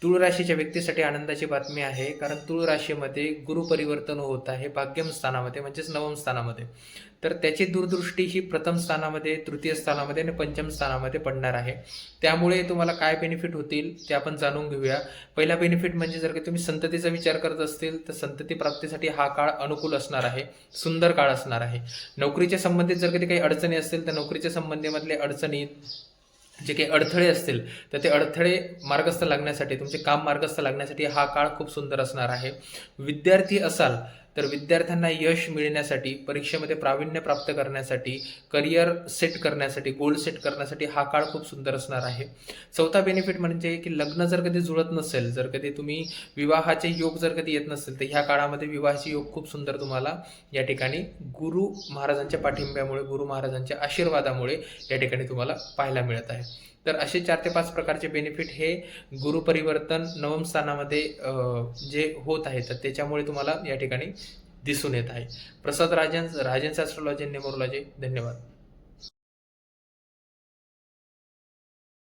तुळ राशीच्या व्यक्तीसाठी आनंदाची बातमी आहे, कारण तुळ राशीमध्ये गुरु परिवर्तन होत आहे भाग्यम स्थानामध्ये, म्हणजेच नवम स्थानामध्ये. तर त्याची दूरदृष्टी ही प्रथम स्थानामध्ये, तृतीय स्थानामध्ये आणि पंचम स्थानामध्ये पडणार आहे. त्यामुळे तुम्हाला काय बेनिफिट होतील ते आपण जाणून घेऊया. पहिला बेनिफिट म्हणजे जर का तुम्ही संततीचा विचार करत असतील तर संतती प्राप्तीसाठी हा काळ अनुकूल असणार आहे, सुंदर काळ असणार आहे. नोकरीच्या संबंधित जर कधी काही अडचणी असतील तर नोकरीच्या संबंधीमधले अडचणी, जे काही अडथळे असतील तर ते अडथळे मार्गस्थ लागण्यासाठी, तुमचे काम मार्गस्थ लागण्यासाठी हा काळ खूप सुंदर असणार आहे. विद्यार्थी असाल तर विद्यार्थ्यांना यश मिळण्यासाठी, परीक्षेमध्ये प्रावीण्य प्राप्त करण्यासाठी, करिअर सेट करण्यासाठी, गोल सेट करण्यासाठी हा काळ खूप सुंदर असणार आहे. चौथा बेनिफिट म्हणजे की लग्न जर कधी जुळत नसेल, जर कधी तुम्ही विवाहाचे योग जर कधी येत नसेल तर ह्या काळामध्ये विवाहाचे योग खूप सुंदर तुम्हाला या ठिकाणी गुरु महाराजांच्या पाठिंब्यामुळे, गुरु महाराजांच्या आशीर्वादामुळे या ठिकाणी तुम्हाला पाहायला मिळत आहे. तर असे 4 ते 5 प्रकारचे बेनिफिट हे गुरु परिवर्तन नवम स्थानामध्ये जे होत आहे तर त्याच्यामुळे तुम्हाला या ठिकाणी दिसून येत आहे. प्रसाद राजन, राजन्स ॲस्ट्रॉलॉजी, न्यूमरोलॉजी. धन्यवाद.